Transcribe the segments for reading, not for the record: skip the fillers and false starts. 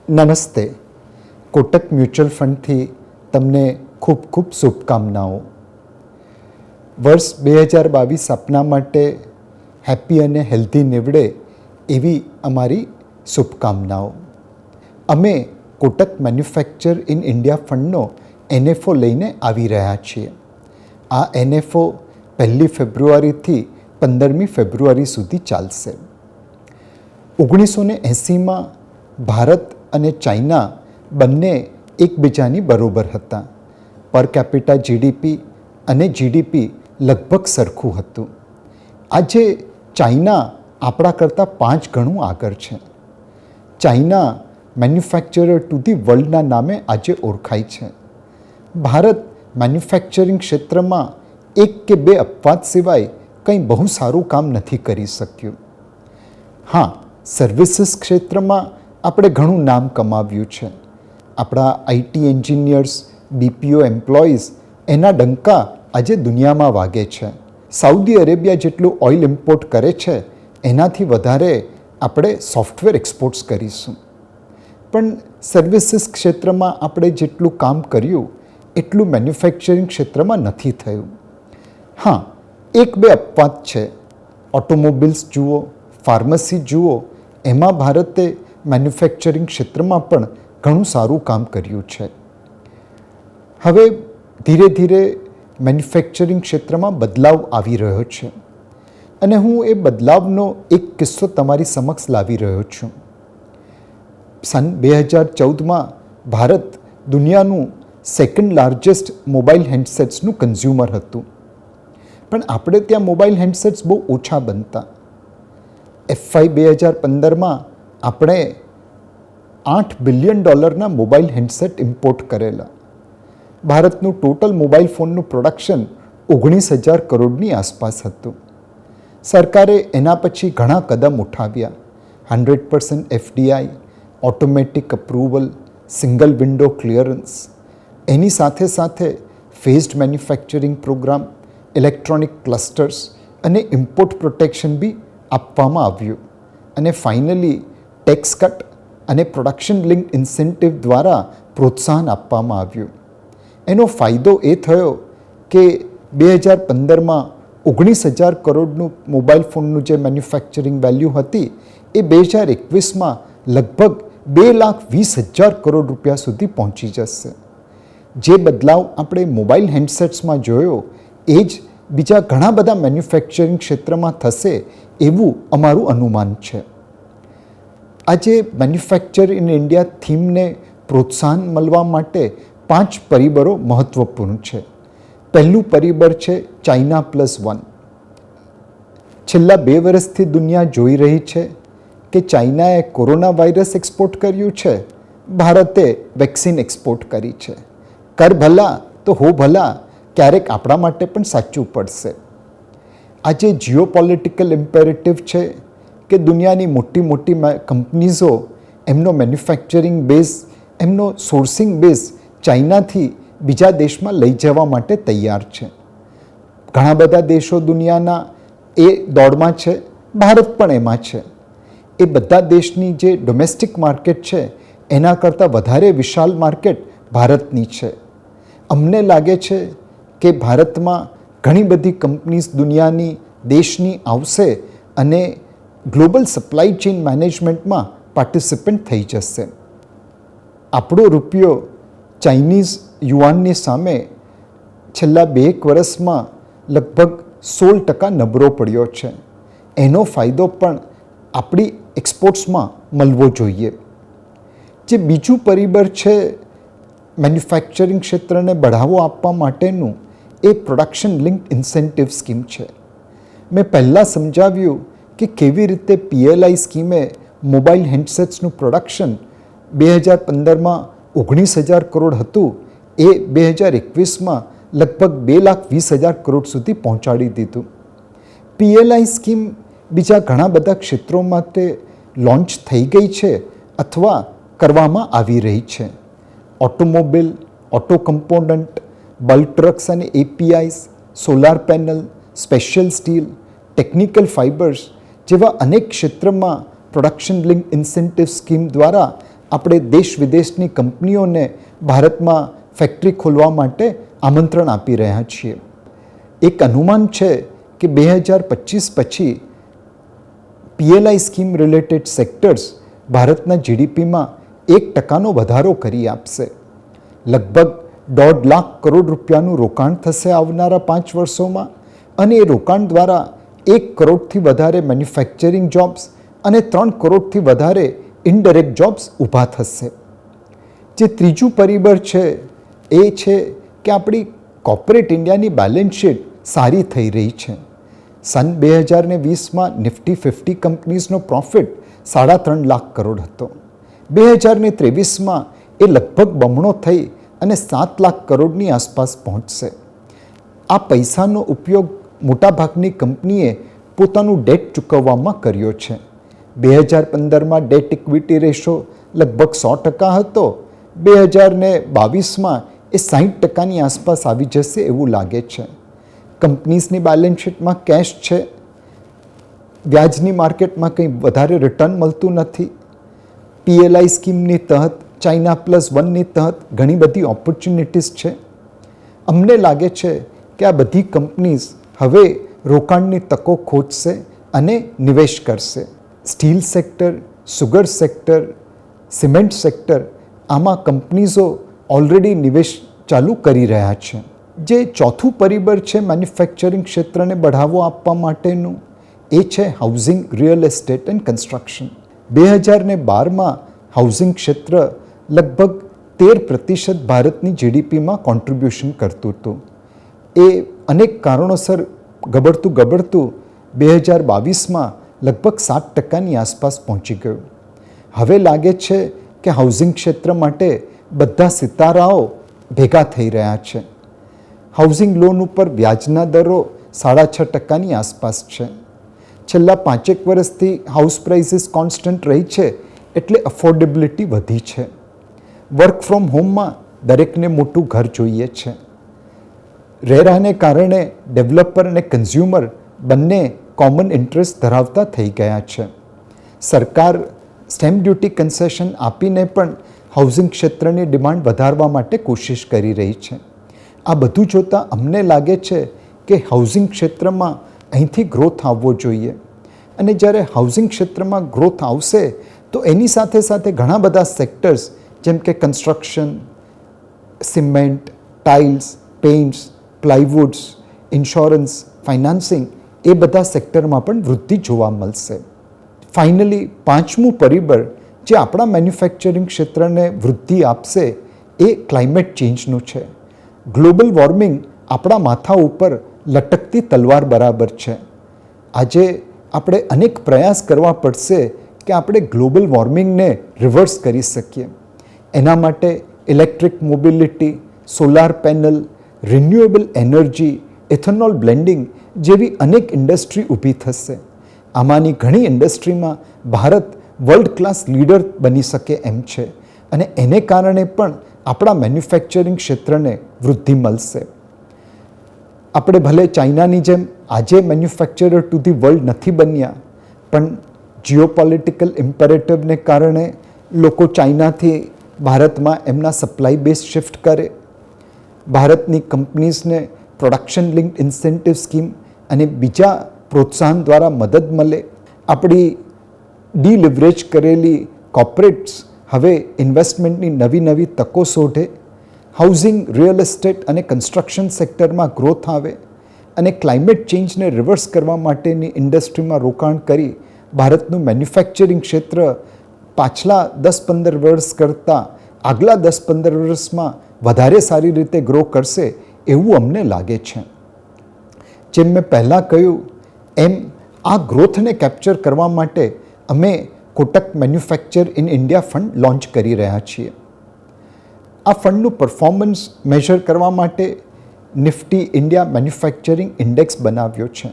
નમસ્તે. કોટક મ્યુચ્યુઅલ ફંડથી તમને ખૂબ ખૂબ શુભકામનાઓ. વર્ષ 2022 આપના માટે હેપી અને હેલ્ધી નીવડે એવી અમારી શુભકામનાઓ. અમે કોટક મેન્યુફેક્ચર ઇન ઇન્ડિયા ફંડનો NFO લઈને આવી રહ્યા છીએ. આ NFO 1 ફેબ્રુઆરીથી 15મી ફેબ્રુઆરી સુધી ચાલશે. 1980માં ભારત અને ચાઇના બંને એકબીજાની બરોબર હતા. પર કેપિટા GDP અને GDP લગભગ સરખું હતું. આજે ચાઇના આપણા કરતાં 5 ગણું આગળ છે. ચાઇના મેન્યુફેક્ચરર ટુ ધી વર્લ્ડના નામે આજે ઓળખાય છે. ભારત મેન્યુફેક્ચરિંગ ક્ષેત્રમાં 1 કે 2 અપવાદ સિવાય કંઈ બહુ સારું કામ નથી કરી શક્યું. હા, સર્વિસીસ ક્ષેત્રમાં આપણે ઘણું નામ કમાવ્યું છે. આપણા IT એન્જિનિયર્સ, BPO એમ્પ્લોઈઝ એના ડંકા આજે દુનિયામાં વાગે છે. સાઉદી અરેબિયા જેટલું ઓઇલ ઇમ્પોર્ટ કરે છે એનાથી વધારે આપણે સોફ્ટવેર એક્સપોર્ટ્સ કરીશું. પણ સર્વિસીસ ક્ષેત્રમાં આપણે જેટલું કામ કર્યું એટલું મેન્યુફેક્ચરિંગ ક્ષેત્રમાં નથી થયું. હા, 1-2 અપવાદ છે. ઓટોમોબિલ્સ જુઓ, ફાર્મસી જુઓ, એમાં ભારતે મેન્યુફેક્ચરિંગ ક્ષેત્રમાં પણ ઘણું સારું કામ કર્યું છે. હવે ધીરે ધીરે મેન્યુફેક્ચરિંગ ક્ષેત્રમાં બદલાવ આવી રહ્યો છે અને હું એ બદલાવનો એક કિસ્સો તમારી સમક્ષ લાવી રહ્યો છું. સન 2014માં ભારત દુનિયાનું સેકન્ડ લાર્જેસ્ટ મોબાઈલ હેન્ડસેટ્સનું કન્ઝ્યુમર હતું. પણ આપણે ત્યાં મોબાઈલ હેન્ડસેટ્સ બહુ ઓછા બનતા. FY 2015માં આપણે $8 બિલિયન મોબાઈલ હેન્ડસેટ ઇમ્પોર્ટ કરેલા. ભારતનું ટોટલ મોબાઈલ ફોનનું પ્રોડક્શન 19,000 કરોડની આસપાસ હતું. સરકારે એના પછી ઘણા કદમ ઉઠાવ્યા. 100% FDI, automatic approval, single window clearance. એની સાથે સાથે phased manufacturing programme, electronic clusters અને ઇમ્પોર્ટ પ્રોટેક્શન બી આપવામાં આવ્યું. અને ફાઇનલી ટેક્સ કટ અને પ્રોડક્શન લિંક ઇન્સેન્ટિવ દ્વારા પ્રોત્સાહન આપવામાં આવ્યું. એનો ફાયદો એ થયો કે 2015માં 19,000 કરોડનું મોબાઈલ ફોનનું જે મેન્યુફેક્ચરિંગ વેલ્યુ હતી એ 2021માં લગભગ 2,20,000 કરોડ રૂપિયા સુધી પહોંચી જશે. જે બદલાવ આપણે મોબાઈલ હેન્ડસેટ્સમાં જોયો એ જ બીજા ઘણા બધા મેન્યુફેક્ચરિંગ ક્ષેત્રમાં થશે એવું અમારું અનુમાન છે. આજે મેન્યુફેક્ચર ઇન ઇન્ડિયા થીમને પ્રોત્સાહન મળવા માટે 5 પરિબળો મહત્ત્વપૂર્ણ છે. પહેલું પરિબળ છે ચાઇના +1. છેલ્લા 2 વર્ષથી દુનિયા જોઈ રહી છે કે ચાઇનાએ કોરોના વાયરસ એક્સપોર્ટ કર્યું છે, ભારતે વેક્સિન એક્સપોર્ટ કરી છે. કર ભલા તો હો ભલા ક્યારેક આપણા માટે પણ સાચું પડશે. આજે જીઓપોલિટિકલ ઇમ્પેરેટિવ છે કે દુનિયાની મોટી મોટી કંપનીઝો એમનો મેન્યુફેક્ચરિંગ બેઝ, એમનો સોર્સિંગ બેઝ ચાઇનાથી બીજા દેશમાં લઈ જવા માટે તૈયાર છે. ઘણા બધા દેશો દુનિયાના એ દોડમાં છે, ભારત પણ એમાં છે. એ બધા દેશની જે ડોમેસ્ટિક માર્કેટ છે એના કરતાં વધારે વિશાળ માર્કેટ ભારતની છે. અમને લાગે છે કે ભારતમાં ઘણી બધી કંપનીઝ દુનિયાની દેશની આવશે અને ગ્લોબલ સપ્લાય ચેઇન મેનેજમેન્ટમાં પાર્ટિસિપન્ટ થઈ જશે. આપણો રૂપિયો ચાઇનીઝ યુઆનની સામે છેલ્લા 2 વર્ષમાં લગભગ 16% નબળો પડ્યો છે. એનો ફાયદો પણ આપણી એક્સપોર્ટ્સમાં મળવો જોઈએ. જે બીજું પરિબળ છે મેન્યુફેક્ચરિંગ ક્ષેત્રને બઢાવો આપવા માટેનું એ પ્રોડક્શન લિંક ઇન્સેન્ટિવ સ્કીમ છે. મેં પહેલાં સમજાવ્યું કે કેવી રીતે PLI સ્કીમે મોબાઈલ હેન્ડસેટ્સનું પ્રોડક્શન 2015માં 19,000 કરોડ હતું એ 2021માં લગભગ 2,20,000 કરોડ સુધી પહોંચાડી દીધું. PLI સ્કીમ બીજા ઘણા બધા ક્ષેત્રો માટે લોન્ચ થઈ ગઈ છે અથવા કરવામાં આવી રહી છે. Automobile, auto component, bulk trucks અને APIs, solar panel, special steel, technical fibres જેવા અનેક ક્ષેત્રમાં પ્રોડક્શન લિંક ઇન્સેન્ટિવ સ્કીમ દ્વારા આપણે દેશ વિદેશની કંપનીઓને ભારતમાં ફેક્ટરી ખોલવા માટે આમંત્રણ આપી રહ્યા છીએ. એક અનુમાન છે કે 2025 પછી PLI સ્કીમ રિલેટેડ સેક્ટર્સ ભારતના જીડીપીમાં 1% વધારો કરી આપશે. લગભગ 1.5 લાખ કરોડ રૂપિયાનું રોકાણ થશે આવનારા 5 વર્ષોમાં, અને એ રોકાણ દ્વારા 1 કરોડથી વધારે મેન્યુફેક્ચરિંગ જોબ્સ અને 3 કરોડથી વધારે ઇનડાયરેક્ટ જોબ્સ ઊભા થશે. જે ત્રીજું પરિબળ છે એ છે કે આપણી કોર્પોરેટ ઇન્ડિયાની બેલેન્સ શીટ સારી થઈ રહી છે. સન 2020માં નિફ્ટી 50 કંપનીઝનો પ્રોફિટ 3.5 લાખ કરોડ હતો. 2023માં એ લગભગ બમણો થઈ અને 7 લાખ કરોડની આસપાસ પહોંચશે. આ પૈસાનો ઉપયોગ મોટાભાગની કંપનીએ પોતાનું ડેટ ચૂકવવામાં કર્યો છે. 2015માં ડેટ ઇક્વિટી રેશિયો લગભગ 100% હતો. 2022માં એ 60%ની આસપાસ આવી જશે એવું લાગે છે. કંપનીઝની બેલેન્સ શીટમાં કેશ છે. વ્યાજની માર્કેટમાં કંઈ વધારે રિટર્ન મળતું નથી. PLI સ્કીમની તહત ચાઇના +1ની તહત ઘણી બધી ઓપોર્ચ્યુનિટીઝ છે. અમને લાગે છે કે આ બધી કંપનીઝ હવે રોકાણની તકો ખોજશે અને નિવેશ કરશે. Steel sector, sugar sector, cement sector, આમાં કંપનીઝો ઓલરેડી નિવેશ ચાલુ કરી રહ્યા છે. જે ચોથું પરિબળ છે મેન્યુફેક્ચરિંગ ક્ષેત્રને બઢાવો આપવા માટેનું, એ છે housing, real estate and construction. 2012માં હાઉસિંગ ક્ષેત્ર લગભગ 13% ભારતની જીડીપીમાં કોન્ટ્રીબ્યુશન કરતું હતું. એ અનેક કારણોસર ગબડતું 2022માં લગભગ 7%ની આસપાસ પહોંચી ગયું. હવે લાગે છે કે હાઉસિંગ ક્ષેત્ર માટે બધા સિતારાઓ ભેગા થઈ રહ્યા છે. હાઉસિંગ લોન ઉપર વ્યાજના દરો 6.5%ની આસપાસ છે. છેલ્લા 5 વર્ષથી હાઉસ પ્રાઇસીસ કોન્સ્ટન્ટ રહી છે, એટલે અફોર્ડેબિલિટી વધી છે. વર્ક ફ્રોમ હોમમાં દરેકને મોટું ઘર જોઈએ છે. રેરાને કારણે ડેવલપર અને કન્ઝ્યુમર બંને કોમન ઇન્ટરેસ્ટ ધરાવતા થઈ ગયા છે. સરકાર સ્ટેમ્પ ડ્યુટી કન્સેશન આપીને પણ હાઉસિંગ ક્ષેત્રની ડિમાન્ડ વધારવા માટે કોશિશ કરી રહી છે. આ બધું જોતાં અમને લાગે છે કે હાઉસિંગ ક્ષેત્રમાં અહીંથી ગ્રોથ આવવો જોઈએ. અને જ્યારે હાઉસિંગ ક્ષેત્રમાં ગ્રોથ આવશે તો એની સાથે સાથે ઘણા બધા સેક્ટર્સ જેમ કે construction, cement, tiles, paints, plywoods, insurance, financing, એ બધા સેક્ટરમાં પણ વૃદ્ધિ જોવા મળશે. ફાઇનલી પાંચમું પરિબળ જે આપણા મેન્યુફેક્ચરિંગ ક્ષેત્રને વૃદ્ધિ આપશે એ ક્લાઇમેટ ચેન્જનું છે. ગ્લોબલ વોર્મિંગ આપણા માથા ઉપર લટકતી તલવાર બરાબર છે. આજે આપણે અનેક પ્રયાસ કરવા પડશે કે આપણે ગ્લોબલ વોર્મિંગને રિવર્સ કરી શકીએ. એના માટે electric mobility, solar panel, renewable energy, ethanol blending જેવી અનેક ઇન્ડસ્ટ્રી ઊભી થશે. આમાંની ઘણી ઇન્ડસ્ટ્રીમાં ભારત વર્લ્ડ ક્લાસ લીડર બની શકે એમ છે, અને એને કારણે પણ આપણા મેન્યુફેક્ચરિંગ ક્ષેત્રને વૃદ્ધિ મળશે. આપણે ભલે ચાઇનાની જેમ આજે મેન્યુફેક્ચરર ટુ ધી વર્લ્ડ નથી બન્યા, પણ જીઓપોલિટિકલ ઇમ્પેરેટિવને કારણે લોકો ચાઇનાથી ભારતમાં એમના સપ્લાય બેઝ શિફ્ટ કરે. ભારતની કંપનીઝને પ્રોડક્શન લિંક્ડ ઇન્સેન્ટિવ સ્કીમ અને બીજા પ્રોત્સાહન દ્વારા મદદ મળે. આપણી ડીલિવરેજ કરેલી કોર્પોરેટ્સ હવે ઇન્વેસ્ટમેન્ટની નવી તકો શોધે. હાઉસિંગ, રિયલ એસ્ટેટ અને કન્સ્ટ્રક્શન સેક્ટરમાં ગ્રોથ આવે અને ક્લાઇમેટ ચેન્જને રિવર્સ કરવા માટેની ઇન્ડસ્ટ્રીમાં રોકાણ કરી ભારતનું મેન્યુફેક્ચરિંગ ક્ષેત્ર પાછલા 10-15 વર્ષ કરતાં આગલા 10-15 વર્ષમાં વધારે સારી રીતે ગ્રો કરશે એવું અમને લાગે છે. જેમ મેં પહેલાં કહ્યું એમ આ ગ્રોથને કેપ્ચર કરવા માટે અમે Kotak manufacture in India fund launch કરી રહ્યા છીએ. આ ફંડનું પરફોર્મન્સ મેઝર કરવા માટે નિફ્ટી ઇન્ડિયા મેન્યુફેક્ચરિંગ ઇન્ડેક્સ બનાવ્યો છે.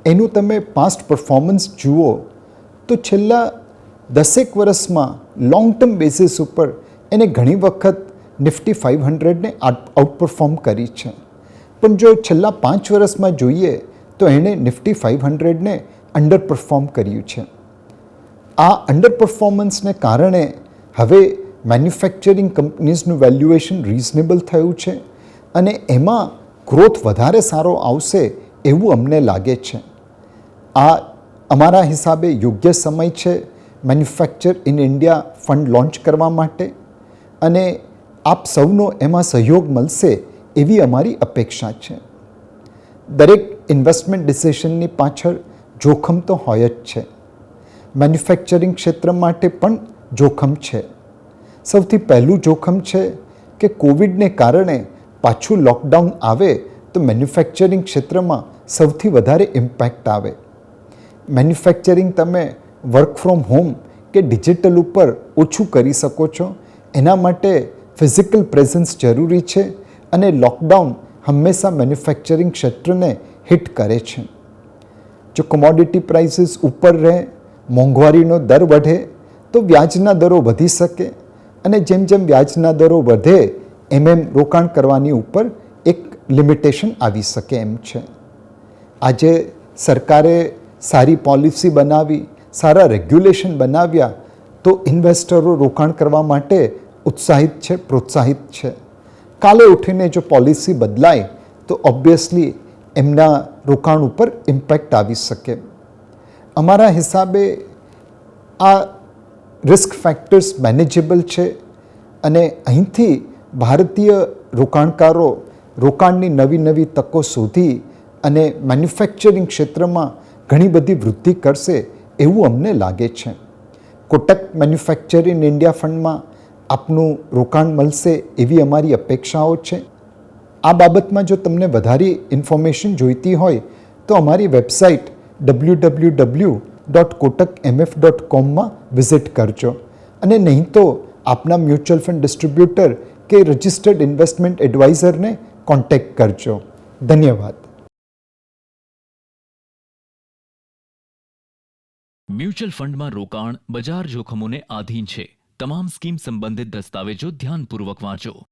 એનું તમે પાસ્ટ પરફોર્મન્સ જુઓ તો છેલ્લા 10 વર્ષમાં લોંગ ટર્મ બેસિસ ઉપર એને ઘણી વખત નિફ્ટી 500ને આઉટપરફોર્મ કરી છે. પણ જો છેલ્લા 5 વર્ષમાં જોઈએ તો એણે નિફ્ટી 500ને અંડર પરફોર્મ કર્યું છે. આ અંડર પરફોર્મન્સને કારણે હવે મેન્યુફેક્ચરિંગ કંપનીઝનું વેલ્યુએશન રિઝનેબલ થયું છે અને એમાં ગ્રોથ વધારે સારો આવશે એવું અમને લાગે છે. આ અમારા હિસાબે યોગ્ય સમય છે manufacture in India fund launch કરવા માટે અને આપ સૌનો એમાં સહયોગ મળશે એવી અમારી અપેક્ષા છે. દરેક ઇન્વેસ્ટમેન્ટ ડિસિઝનની પાછળ જોખમ તો હોય જ છે. મેન્યુફેક્ચરિંગ ક્ષેત્ર માટે પણ જોખમ છે. સૌથી પહેલું જોખમ છે કે કોવિડને કારણે પાછું લોકડાઉન આવે તો મેન્યુફેક્ચરિંગ ક્ષેત્રમાં સૌથી વધારે ઇમ્પેક્ટ આવે. મેન્યુફેક્ચરિંગ તમે વર્ક ફ્રોમ હોમ કે ડિજિટલ ઉપર ઓછું કરી શકો છો. એના માટે ફિઝિકલ પ્રેઝન્સ જરૂરી છે અને લોકડાઉન હંમેશા મેન્યુફેક્ચરિંગ ક્ષેત્રને હિટ કરે છે. જો કોમોડિટી પ્રાઇસીસ ઉપર રહે, મોંઘવારીનો દર વધે તો વ્યાજના દરો વધી શકે અને જેમ જેમ વ્યાજના દરો વધે એમ રોકાણ કરવાની ઉપર એક લિમિટેશન આવી શકે એમ છે. આજે સરકારે સારી પોલિસી બનાવી, સારા રેગ્યુલેશન બનાવ્યા તો ઇન્વેસ્ટરો રોકાણ કરવા માટે ઉત્સાહિત છે, પ્રોત્સાહિત છે. કાલે ઉઠીને જો પોલિસી બદલાય તો ઓબ્વિયસલી એમના રોકાણ ઉપર ઇમ્પેક્ટ આવી શકે. અમારા હિસાબે આ રિસ્ક ફેક્ટર્સ મેનેજેબલ છે અને અહીંથી ભારતીય રોકાણકારો રોકાણની નવી નવી તકો શોધી અને મેન્યુફેક્ચરિંગ ક્ષેત્રમાં ઘણી બધી વૃદ્ધિ કરશે એવું અમને લાગે છે. કોટક મેન્યુફેક્ચર ઇન ઇન્ડિયા ફંડમાં આપનું રોકાણ મળશે એવી અમારી અપેક્ષાઓ છે. આ બાબતમાં જો તમને વધારે ઇન્ફોર્મેશન જોઈતી હોય તો અમારી વેબસાઇટ www.kotakmf.com વિઝિટ કરજો અને નહીં તો આપના મ્યુચ્યુઅલ ફંડ ડિસ્ટ્રીબ્યુટર કે રજિસ્ટર્ડ ઇન્વેસ્ટમેન્ટ એડવાઇઝરને કોન્ટેક્ટ કરજો. ધન્યવાદ. મ્યુચ્યુઅલ ફંડમાં રોકાણ બજાર જોખમોને આધીન છે. તમામ સ્કીમ સંબંધિત દસ્તાવેજો ધ્યાનપૂર્વક વાંચો.